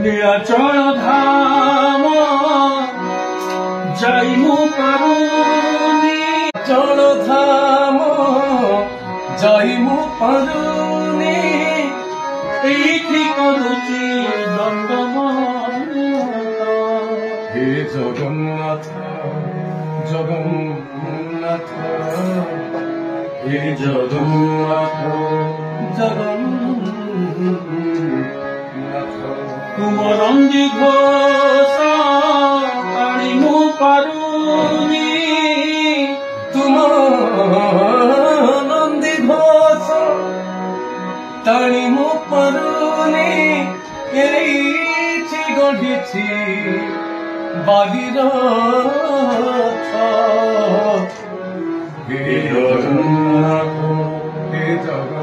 নীলাচল ধাম যাই মু পাৰুনি চল ধাম যাই মু পাৰুনি এইଠି କରୁଛି ଦଣ୍ଡବତ হে জগন্নাথ জগন্নাথ হে জগন্নাথ জগন্নাথ তুম নন্দী ঘোষ টাଣି ମୁଁ ପାରୁନି ତୁମ ନନ୍ଦୀ ଘୋଷ টাଣି ମୁଁ ପାରୁନି ଏଇଠି ଗଢ଼ିଛି ବାଲିରଥ হে জগন্নাথ হে জগନ୍ନାଥ